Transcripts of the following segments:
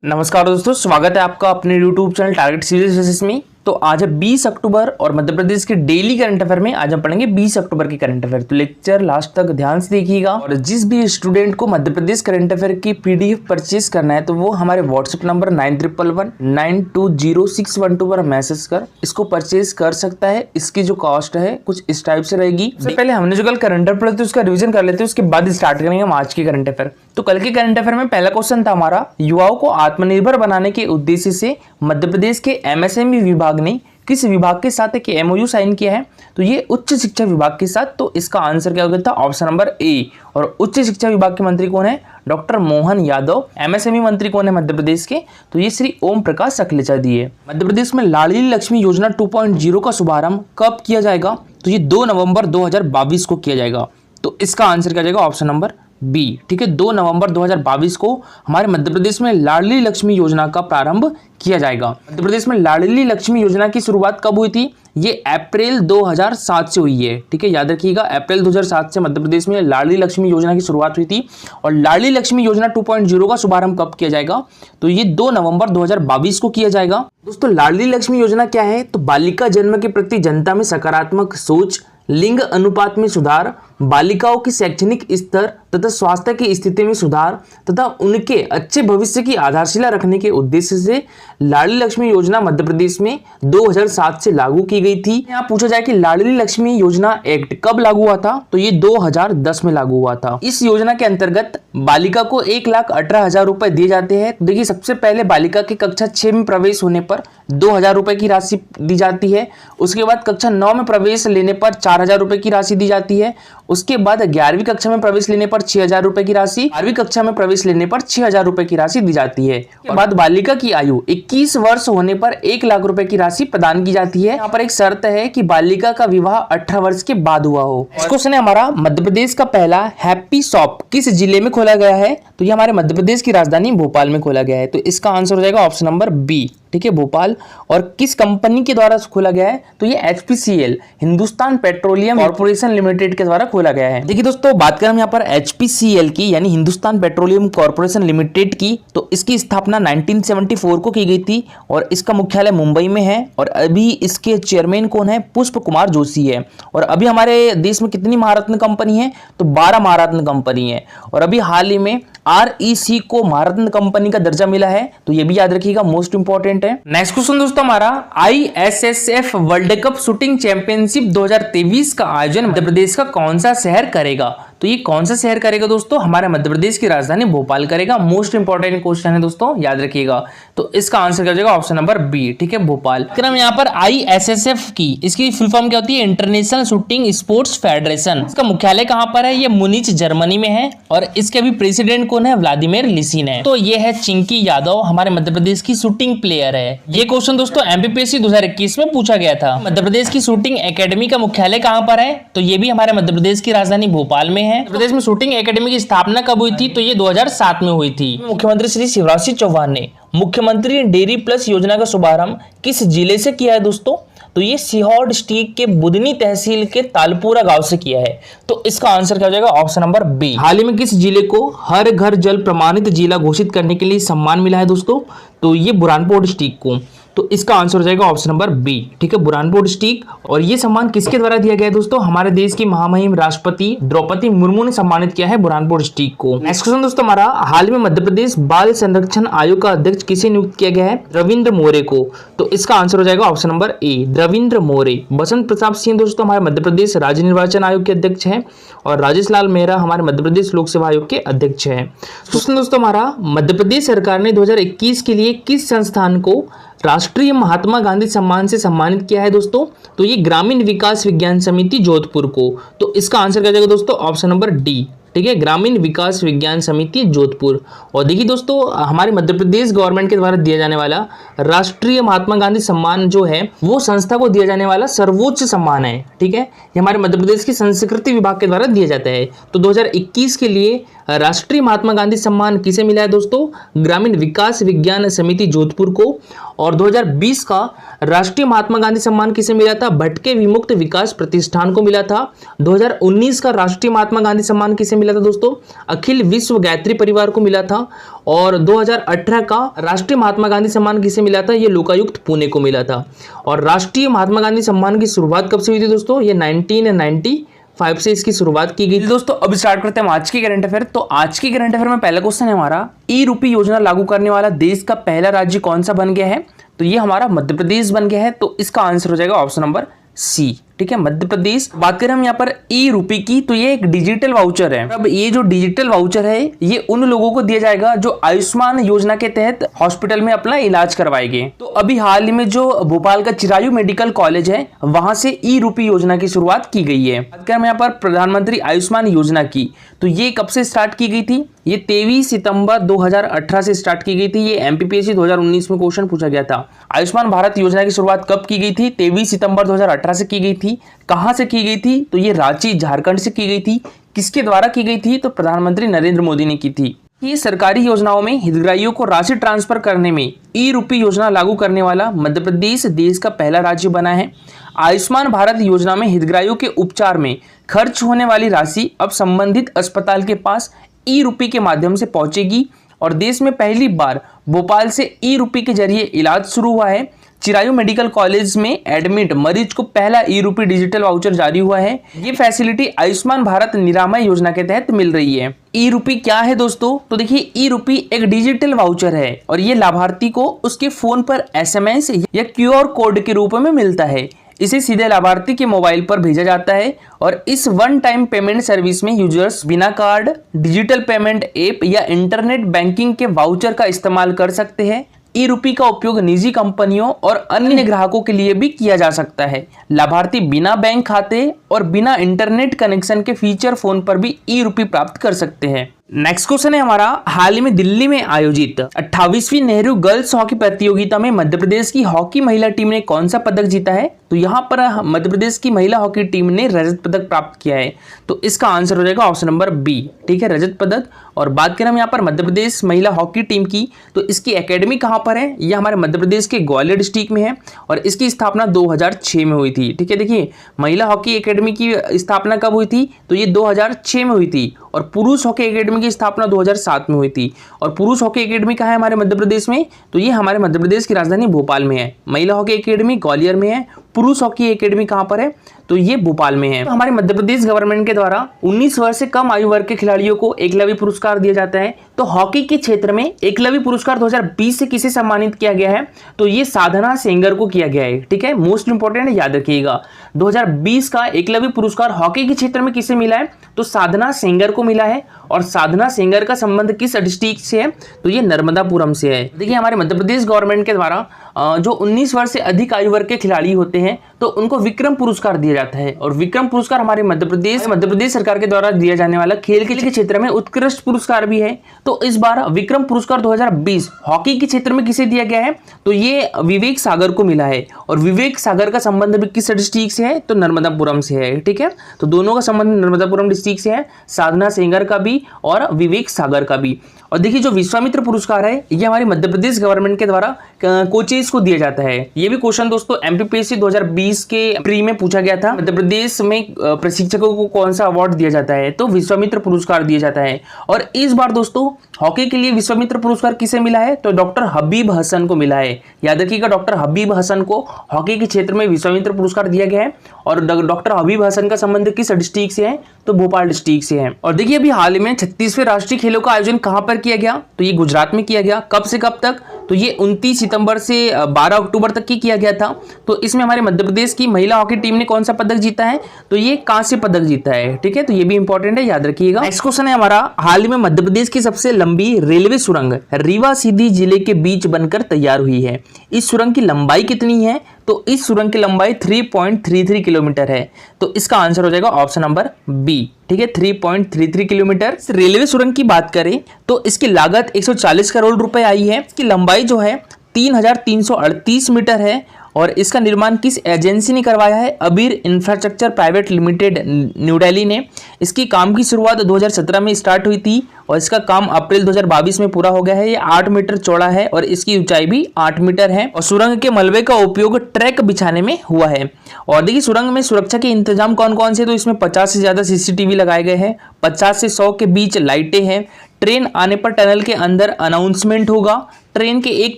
नमस्कार दोस्तों, स्वागत है आपका अपने YouTube चैनल टारगेट सीरीज में। तो आज है 20 अक्टूबर और मध्य प्रदेश के डेली करंट अफेयर में आज हम पढ़ेंगे 20 अक्टूबर के करंट अफेयर। तो लेक्चर लास्ट तक ध्यान से देखिएगा। और जिस भी स्टूडेंट को मध्य प्रदेश करंट अफेयर की PDF परचेज करना है तो वो हमारे व्हाट्सएप नंबर 9111920612 पर मैसेज कर इसको परचेज कर सकता है। इसकी जो कॉस्ट है कुछ इस टाइप से रहेगी। सबसे पहले हमने जो कल करंट अफेयर पढ़े थे उसका रिविजन कर लेते हैं, उसके बाद स्टार्ट करेंगे हम आज के करंट अफेयर। तो कल के करंट अफेयर में पहला क्वेश्चन था हमारा, युवाओं को आत्मनिर्भर बनाने के उद्देश्य से मध्य प्रदेश के MSME विभाग ने किस विभाग के साथ एक MOU साइन किया है? तो ये उच्च शिक्षा विभाग के साथ। तो इसका आंसर क्या हो गया था? Option number A. और उच्च शिक्षा विभाग के मंत्री कौन है? डॉक्टर मोहन यादव। MSME मंत्री कौन है मध्य प्रदेश के? तो ये श्री ओम प्रकाश सकलेचा जी है। मध्य प्रदेश में लाडली लक्ष्मी योजना 2.0 का शुभारंभ कब किया जाएगा? तो ये 2 नवंबर 2022 को किया जाएगा। तो इसका आंसर क्या जाएगा? Option number B. ठीक है, 2 नवंबर 2022 को हमारे मध्य प्रदेश में लाडली लक्ष्मी योजना का प्रारंभ किया जाएगा। मध्य प्रदेश में लाडली लक्ष्मी योजना की शुरुआत कब हुई थी? ये अप्रैल 2007 से हुई है। ठीक है, याद रखिएगा, अप्रैल 2007 से मध्य प्रदेश में लाडली लक्ष्मी योजना की शुरुआत हुई थी। और लाडली लक्ष्मी योजना 2.0 का शुभारंभ कब किया जाएगा? तो ये 2 नवंबर 2022 को किया जाएगा। दोस्तों, लाडली लक्ष्मी योजना क्या है? तो बालिका जन्म के प्रति जनता में सकारात्मक सोच, लिंग अनुपात में सुधार, बालिकाओं की शैक्षणिक स्तर तथा स्वास्थ्य की स्थिति में सुधार तथा उनके अच्छे भविष्य की आधारशिला रखने के उद्देश्य से लाडली लक्ष्मी योजना मध्य प्रदेश में 2007 से लागू की गई थी। यहाँ पूछा जाए कि लाडली लक्ष्मी योजना एक्ट कब लागू हुआ था? तो ये 2010 में लागू हुआ था। इस योजना के अंतर्गत बालिका को 1,18,000 रुपए दिए जाते हैं। देखिए, सबसे पहले बालिका की कक्षा 6 में प्रवेश होने पर 2,000 रुपए की राशि दी जाती है। उसके बाद कक्षा 9 में प्रवेश लेने पर 4,000 रुपए की राशि दी जाती है। उसके बाद 11वीं कक्षा में प्रवेश लेने पर 6,000 रुपए की राशि, 12वीं कक्षा में प्रवेश लेने पर 6,000 रुपए की राशि दी जाती है। उसके बाद बालिका की आयु 21 वर्ष होने पर 1 लाख रुपए की राशि प्रदान की जाती है। यहाँ पर एक शर्त है कि बालिका का विवाह 18 वर्ष के बाद हुआ हो। क्वेश्चन है हमारा, मध्य प्रदेश का पहला हैप्पी शॉप किस जिले में खोला गया है? तो ये हमारे मध्य प्रदेश की राजधानी भोपाल में खोला गया है। तो इसका आंसर हो जाएगा ऑप्शन नंबर बी। ठीक है, भोपाल। और किस कंपनी के द्वारा खोला गया है? तो ये HPCL, Hindustan petroleum corporation limited के द्वारा खोला गया है। देखिए दोस्तों, बात करें हम यहाँ पर HPCL की यानी हिंदुस्तान पेट्रोलियम कॉर्पोरेशन लिमिटेड की, तो इसकी स्थापना 1974 को की गई थी और इसका मुख्यालय मुंबई में है। और अभी इसके चेयरमैन कौन है? पुष्प कुमार जोशी है। और अभी हमारे देश में कितनी महारत्न कंपनी है? तो 12 महारत्न कंपनी है। और अभी हाल ही में REC को महारत्न कंपनी का दर्जा मिला है। तो ये भी याद रखिएगा, मोस्ट इंपॉर्टेंट है। नेक्स्ट क्वेश्चन दोस्तों हमारा, ISSF world cup shooting championship 2023 का आयोजन मध्य प्रदेश का कौन सा शहर करेगा? तो ये कौन सा शहर करेगा दोस्तों? हमारे मध्य प्रदेश की राजधानी भोपाल करेगा। मोस्ट इंपॉर्टेंट क्वेश्चन है दोस्तों, याद रखिएगा। तो इसका आंसर क्या हो जाएगा? Option number B. ठीक है, भोपाल। क्रम यहाँ पर ISSF की इसकी फुल फॉर्म क्या होती है? International shooting sports federation. इसका मुख्यालय कहाँ पर है? ये मुनिच जर्मनी में है। और इसके अभी प्रेसिडेंट कौन है? व्लादिमीर लिसिन है। तो ये है चिंकी यादव, हमारे मध्य प्रदेश की शूटिंग प्लेयर है। ये क्वेश्चन दोस्तों MPPSC 2021 में पूछा गया था। मध्य प्रदेश की शूटिंग एकेडमी का मुख्यालय कहाँ पर है? तो ये भी हमारे मध्य प्रदेश की राजधानी भोपाल में है। प्रदेश में शूटिंग एकेडमी की स्थापना कब हुई थी? तो ये 2007 में हुई थी। मुख्यमंत्री श्री शिवराज सिंह चौहान ने मुख्यमंत्री डेयरी प्लस योजना का शुभारंभ किस जिले से किया है दोस्तों? तो ये सीहोर डिस्ट्रिक्ट के बुधनी तहसील के तालपुरा गांव से किया है। तो इसका आंसर क्या हो जाएगा? Option number B. हाल ही में किस जिले को हर घर जल प्रमाणित जिला घोषित करने के लिए सम्मान मिला है दोस्तों? तो ये बुरहानपुर डिस्ट्रिक्ट को। तो इसका आंसर हो जाएगा ऑप्शन नंबर बी। ठीक है, बुरहानपुर डिस्ट्रिक्ट। और ये सम्मान किसके द्वारा दिया गया है दोस्तों? हमारे देश की महामहिम राष्ट्रपति द्रौपदी मुर्मू ने सम्मानित किया है बुरहानपुर डिस्ट्रिक्ट को। नेक्स्ट क्वेश्चन दोस्तों हमारा, हाल में मध्य प्रदेश बाल संरक्षण आयोग का अध्यक्ष किसे नियुक्त किया गया है? रविंद्र मोरे को। तो इसका आंसर हो जाएगा ऑप्शन नंबर ए, रविंद्र मोरे। बसंत प्रताप सिंह दोस्तों हमारे मध्य प्रदेश राज्य निर्वाचन आयोग के अध्यक्ष हैं। और राजेश लाल मेहरा हमारे मध्य प्रदेश लोक सेवा आयोग के अध्यक्ष हैं। दोस्तों हमारा, मध्य प्रदेश सरकार ने 2021 के लिए किस संस्थान को राष्ट्रीय महात्मा गांधी सम्मान से सम्मानित किया है दोस्तों? तो ये ग्रामीण विकास विज्ञान समिति जोधपुर को। तो इसका आंसर क्या जाएगा दोस्तों? Option number D. ठीक है, ग्रामीण विकास विज्ञान समिति जोधपुर। और देखिए दोस्तों, हमारे मध्य प्रदेश गवर्नमेंट के द्वारा दिया जाने वाला राष्ट्रीय महात्मा गांधी सम्मान जो है वो संस्था को दिया जाने वाला सर्वोच्च सम्मान है। ठीक है, ये हमारे मध्य प्रदेश की संस्कृति विभाग के द्वारा दिया जाता है। तो 2021 के लिए राष्ट्रीय महात्मा गांधी सम्मान किसे मिला है दोस्तों? ग्रामीण विकास विज्ञान समिति जोधपुर को। और 2020 का राष्ट्रीय महात्मा गांधी सम्मान किसे मिला था? भटके विमुक्त विकास प्रतिष्ठान को मिला था। 2019 का राष्ट्रीय महात्मा गांधी सम्मान किसे मिला मिला था दोस्तों? अखिल विश्व गायत्री परिवार को मिला था। और 2018 का राष्ट्रीय महात्मा गांधी सम्मान किसे मिला था? ये लोकायुक्त पुणे को मिला था। और राष्ट्रीय महात्मा गांधी सम्मान की शुरुआत कब से हुई थी दोस्तों? ये 1995 से इसकी शुरुआत की गई। दोस्तों अब स्टार्ट करते हैं आज की करंट अफेयर। तो आज की करंट अफेयर में पहला क्वेश्चन है हमारा, ई रूपी योजना लागू करने वाला देश का पहला राज्य कौन सा बन गया है? तो ये हमारा मध्य प्रदेश बन गया है। तो इसका आंसर हो जाएगा ऑप्शन नंबर सी, ठीक है, मध्य प्रदेश। बात करें हम यहाँ पर ई रूपी की, तो ये एक डिजिटल वाउचर है। अब ये जो डिजिटल वाउचर है ये उन लोगों को दिया जाएगा जो आयुष्मान योजना के तहत हॉस्पिटल में अपना इलाज करवाएंगे। तो अभी हाल ही में जो भोपाल का चिरायु मेडिकल कॉलेज है वहां से ई रूपी योजना की शुरुआत की गई है। बात करें हम यहाँ पर प्रधानमंत्री आयुष्मान योजना की, तो ये कब से स्टार्ट की गई थी? ये 23 सितंबर 2018 से स्टार्ट की गई थी। ये एमपीपीएससी 2019 में क्वेश्चन पूछा गया था। आयुष्मान भारत योजना की शुरुआत कब की गई थी? 23 सितंबर 2018 से की गई थी। कहां से की गई थी? तो ये रांची झारखंड से की गई थी। किसके द्वारा की गई थी? तो प्रधानमंत्री नरेंद्र मोदी ने की थी। ये सरकारी योजनाओं में हितग्राहियों को राशि ट्रांसफर करने में ई रूपी योजना लागू करने वाला मध्य प्रदेश देश का पहला राज्य बना है। आयुष्मान भारत योजना में हितग्राहियों के उपचार में खर्च होने वाली राशि अब संबंधित अस्पताल के पास ई रूपी के माध्यम से पहुंचेगी। और देश में पहली बार भोपाल से ई रूपी के जरिए इलाज शुरू हुआ है। चिरायु मेडिकल कॉलेज में एडमिट मरीज को पहला ई रूपी डिजिटल वाउचर जारी हुआ है। ये फैसिलिटी आयुष्मान भारत निरामय योजना के तहत मिल रही है। ई रूपी क्या है दोस्तों? तो देखिए, ई रूपी एक डिजिटल वाउचर है और ये लाभार्थी को उसके फोन पर एसएमएस या क्यूआर कोड के रूप में मिलता है। इसे सीधे लाभार्थी के मोबाइल पर भेजा जाता है और इस वन टाइम पेमेंट सर्विस में यूजर्स बिना कार्ड, डिजिटल पेमेंट ऐप या इंटरनेट बैंकिंग के वाउचर का इस्तेमाल कर सकते हैं। ई रूपी का उपयोग निजी कंपनियों और अन्य ग्राहकों के लिए भी किया जा सकता है। लाभार्थी बिना बैंक खाते और बिना इंटरनेट कनेक्शन के फीचर फोन पर भी ई रूपी प्राप्त कर सकते हैं। नेक्स्ट क्वेश्चन है हमारा, हाल ही में दिल्ली में आयोजित 28वीं नेहरू गर्ल्स हॉकी प्रतियोगिता में मध्य प्रदेश की हॉकी महिला टीम ने कौन सा पदक जीता है? तो यहाँ पर मध्य प्रदेश की महिला हॉकी टीम ने रजत पदक प्राप्त किया है। तो इसका आंसर हो जाएगा ऑप्शन नंबर बी, ठीक है, रजत पदक। और बात करें हम यहाँ पर मध्य प्रदेश महिला हॉकी टीम की, तो इसकी एकेडमी कहाँ पर है? यह हमारे मध्य प्रदेश के ग्वालियर डिस्ट्रिक्ट में है और इसकी स्थापना 2006 में हुई थी, ठीक है। देखिए, महिला हॉकी एकेडमी की स्थापना कब हुई थी? तो ये 2006 में हुई थी। और पुरुष हॉकी एकेडमी की स्थापना 2007 में हुई थी। और पुरुष हॉकी एकेडमी कहाँ है हमारे मध्य प्रदेश में? तो ये हमारे मध्य प्रदेश की राजधानी भोपाल में है। महिला हॉकी एकेडमी ग्वालियर में है, पुरुष हॉकी एकेडमी कहाँ पर है? तो ये भोपाल में है। तो हमारे मध्य प्रदेश गवर्नमेंट के द्वारा 19 वर्ष से कम आयु वर्ग के खिलाड़ियों को एकलव्य पुरस्कार दिया जाता है। तो हॉकी के क्षेत्र में एकलव्य पुरस्कार 2020 से किसे सम्मानित किया गया है? तो ये साधना सेंगर को किया गया है, ठीक है, मोस्ट इंपोर्टेंट है, याद रखिएगा। 2020 का एकलव्य पुरस्कार हॉकी के क्षेत्र में किसे मिला है? तो साधना सेंगर को मिला है। और साधना सेंगर का संबंध किस डिस्ट्रिक्ट से है? तो ये नर्मदापुरम से है। देखिए, हमारे मध्य प्रदेश गवर्नमेंट के द्वारा जो 19 वर्ष से अधिक आयु वर्ग के खिलाड़ी होते हैं तो उनको विक्रम पुरस्कार दिया जाता है। और विक्रम पुरस्कार हमारे मध्य प्रदेश सरकार के द्वारा दिया जाने वाला खेल के क्षेत्र में उत्कृष्ट पुरस्कार भी है। तो इस बार विक्रम पुरस्कार 2020 हॉकी के क्षेत्र में किसे दिया गया है? तो ये विवेक सागर को मिला है। और विवेक सागर का संबंध भी किस डिस्ट्रिक्ट से है? तो नर्मदापुरम से है, ठीक है। तो दोनों का संबंध नर्मदापुरम डिस्ट्रिक्ट से है, साधना सेंगर का भी और विवेक सागर का भी। और देखिए, जो विश्वामित्र पुरस्कार है ये हमारे मध्य प्रदेश गवर्नमेंट के द्वारा कोचेस को दिया जाता है। ये भी क्वेश्चन दोस्तों एमपीपीएससी 2020 के प्री में पूछा गया था। मध्य प्रदेश में प्रशिक्षकों को कौन सा अवार्ड दिया जाता है? तो विश्वामित्र पुरस्कार दिया जाता है। और इस बार दोस्तों हॉकी के लिए विश्वामित्र पुरस्कार किसे मिला है? तो डॉक्टर हबीब हसन को मिला है। याद रखिएगा, डॉक्टर हबीब हसन को हॉकी के क्षेत्र में विश्वामित्र पुरस्कार दिया गया है। और डॉक्टर हबीब हसन का संबंध किस डिस्ट्रिक्ट से है? तो भोपाल डिस्ट्रिक्ट से है। और देखिए, अभी हाल में 36वें राष्ट्रीय खेलों का आयोजन कहां पर किया गया? तो ये गुजरात में किया गया। कब से कब तक? तो ये 29 सितंबर से 12 अक्टूबर तक की किया गया था। तो इसमें हमारे मध्य प्रदेश की महिला हॉकी टीम ने कौन सा पदक जीता है? तो ये कांस्य पदक जीता है, ठीक है। तो ये भी इंपॉर्टेंट है, याद रखिएगा। नेक्स्ट क्वेश्चन है हमारा, हाल ही में मध्य प्रदेश की सबसे लंबी रेलवे सुरंग रीवा सीधी जिले के बीच बनकर तैयार हुई है। इस सुरंग की लंबाई कितनी है? तो इस सुरंग की लंबाई 3.33 किलोमीटर है। तो इसका आंसर हो जाएगा ऑप्शन नंबर बी, ठीक है, 3.33 किलोमीटर। रेलवे सुरंग की बात करें तो इसकी लागत 140 करोड़ रुपए आई है। इसकी लंबाई जो है 3,338 मीटर है और इसका निर्माण किस एजेंसी ने करवाया है? अबीर infrastructure private limited, new Delhi ने। इसकी काम की शुरुआत 2017 में स्टार्ट हुई थी और इसका काम अप्रैल 2022 में पूरा हो गया है। ये 8 मीटर चौड़ा है और इसकी ऊंचाई भी 8 मीटर है और सुरंग के मलबे का उपयोग ट्रैक बिछाने में हुआ है। और देखिए सुरंग में सुरक्षा के इंतजाम कौन कौन से, तो इसमें 50 से ज्यादा CCTV लगाए गए हैं, 50 से 100 के बीच लाइटें हैं। ट्रेन आने पर टनल के अंदर अनाउंसमेंट होगा। ट्रेन के एक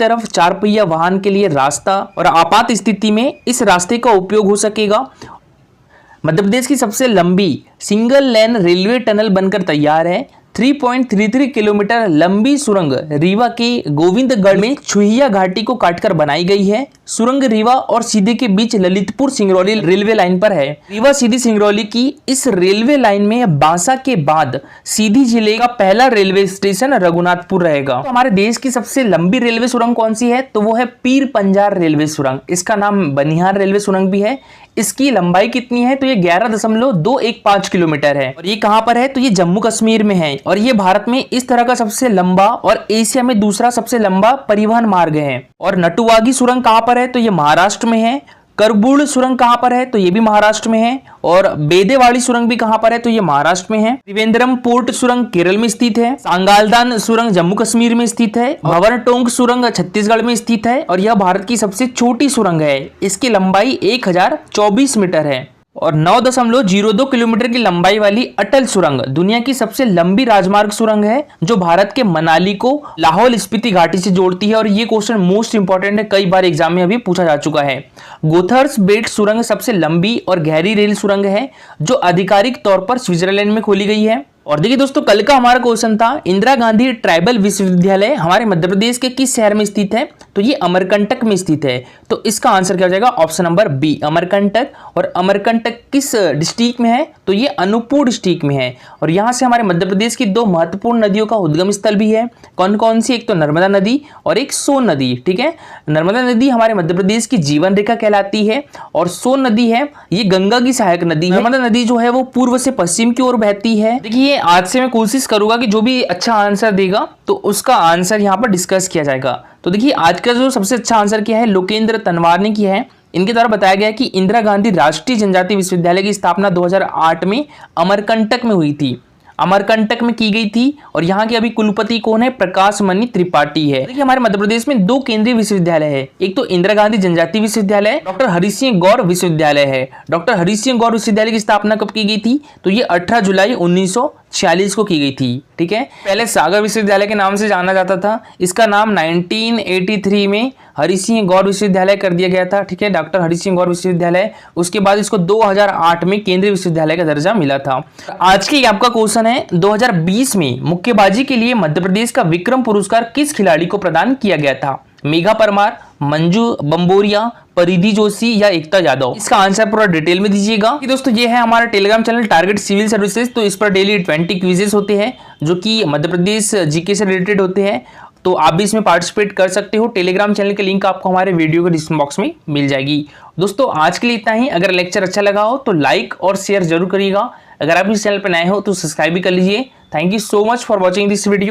तरफ 4 पहिया वाहन के लिए रास्ता और आपात स्थिति में इस रास्ते का उपयोग हो सकेगा। मध्य प्रदेश की सबसे लंबी सिंगल लेन रेलवे टनल बनकर तैयार है। 3.33 किलोमीटर लंबी सुरंग रीवा के गोविंदगढ़ में छुहिया घाटी को काटकर बनाई गई है। सुरंग रीवा और सीधी के बीच ललितपुर सिंगरौली रेलवे लाइन पर है। रीवा सीधी सिंगरौली की इस रेलवे लाइन में बांसा के बाद सीधी जिले का पहला रेलवे स्टेशन रघुनाथपुर रहेगा। तो हमारे देश की सबसे लंबी रेलवे सुरंग कौन सी है, तो वो है पीर पंजार रेलवे सुरंग। इसका नाम बनिहार रेलवे सुरंग भी है। इसकी लंबाई कितनी है, तो ये 11.215 किलोमीटर है और ये कहां पर है, तो ये जम्मू कश्मीर में है और ये भारत में इस तरह का सबसे लंबा और एशिया में दूसरा सबसे लंबा परिवहन मार्ग है। और नटुवागी सुरंग कहां पर है, तो ये महाराष्ट्र में है। करबुड़ सुरंग कहां पर है, तो ये भी महाराष्ट्र में है। और बेदेवाड़ी सुरंग भी कहां पर है, तो ये महाराष्ट्र में है। त्रिवेंद्रम पोर्ट सुरंग केरल में स्थित है। सांगालदान सुरंग जम्मू कश्मीर में स्थित है। भवरटोंग सुरंग छत्तीसगढ़ में स्थित है और यह भारत की सबसे छोटी सुरंग है। इसकी लंबाई 1024 मीटर है। और 9.02 किलोमीटर की लंबाई वाली अटल सुरंग दुनिया की सबसे लंबी राजमार्ग सुरंग है, जो भारत के मनाली को लाहौल स्पीति घाटी से जोड़ती है। और ये क्वेश्चन मोस्ट इंपॉर्टेंट है, कई बार एग्जाम में अभी पूछा जा चुका है। गोथर्स बेट सुरंग सबसे लंबी और गहरी रेल सुरंग है, जो आधिकारिक तौर पर स्विट्जरलैंड में खोली गई है। और देखिए दोस्तों, कल का हमारा क्वेश्चन था इंदिरा गांधी ट्राइबल विश्वविद्यालय हमारे मध्य प्रदेश के किस शहर में स्थित है, तो ये अमरकंटक में स्थित है। तो इसका आंसर क्या हो जाएगा, ऑप्शन नंबर बी अमरकंटक। और अमरकंटक किस डिस्ट्रिक्ट में है, तो ये अनूपपुर डिस्ट्रिक्ट में है। और यहाँ से हमारे मध्य प्रदेश की 2 महत्वपूर्ण नदियों का उद्गम स्थल भी है। कौन कौन सी, एक तो नर्मदा नदी और एक सोन नदी। ठीक है, नर्मदा नदी हमारे मध्य प्रदेश की जीवन रेखा कहलाती है और सोन नदी है ये गंगा की सहायक नदी है। नर्मदा नदी जो है वो पूर्व से पश्चिम की ओर बहती है। देखिए आज से मैं कोशिश करूंगा कि जो भी अच्छा आंसर देगा तो उसका आंसर यहाँ पर डिस्कस किया जाएगा। तो देखिए आज का जो सबसे अच्छा आंसर किया है लोकेंद्र तनवार ने किया है। इनके द्वारा बताया गया कि इंदिरा गांधी राष्ट्रीय जनजातीय विश्वविद्यालय की स्थापना 2008 में अमरकंटक में हुई थी, अमरकंटक में की गई थी। और यहाँ के अभी कुलपति कौन है, प्रकाश मणि त्रिपाठी है। देखिए हमारे मध्य प्रदेश में 2 केंद्रीय विश्वविद्यालय है, एक तो इंदिरा गांधी जनजातीय विश्वविद्यालय, डॉक्टर हरि सिंह गौर विश्वविद्यालय है। डॉक्टर हरि सिंह गौर विश्वविद्यालय की स्थापना कब की गई थी, तो ये 18 जुलाई 1946 को की गई थी। ठीक है, पहले सागर विश्वविद्यालय के नाम से जाना जाता था, इसका नाम 1983 में हरि सिंह गौर विश्वविद्यालय कर दिया गया था। ठीक है, डॉक्टर हरि सिंह गौर विश्वविद्यालय। उसके बाद इसको 2008 में केंद्रीय विश्वविद्यालय का दर्जा मिला था। आज के आपका क्वेश्चन है 2020 में मुक्केबाजी के लिए मध्य प्रदेश का विक्रम पुरस्कार किस खिलाड़ी को प्रदान किया गया था, मेघा परमार, मंजू बंबोरिया, परिधि जोशी या एकता यादव। इसका आंसर पूरा डिटेल में दीजिएगा। दोस्तों ये है हमारा Telegram channel Target Civil Services. तो इस पर डेली 20 क्विजेस होते हैं जो कि मध्य प्रदेश जीके से रिलेटेड होते हैं। तो आप भी इसमें पार्टिसिपेट कर सकते हो। टेलीग्राम चैनल की लिंक आपको हमारे वीडियो के डिस्क्रिप्शन बॉक्स में मिल जाएगी। दोस्तों आज के लिए इतना ही। अगर लेक्चर अच्छा लगा हो तो लाइक और शेयर जरूर करिएगा। अगर आप इस चैनल पर नए हो तो सब्सक्राइब भी कर लीजिए। Thank you so much for watching this video.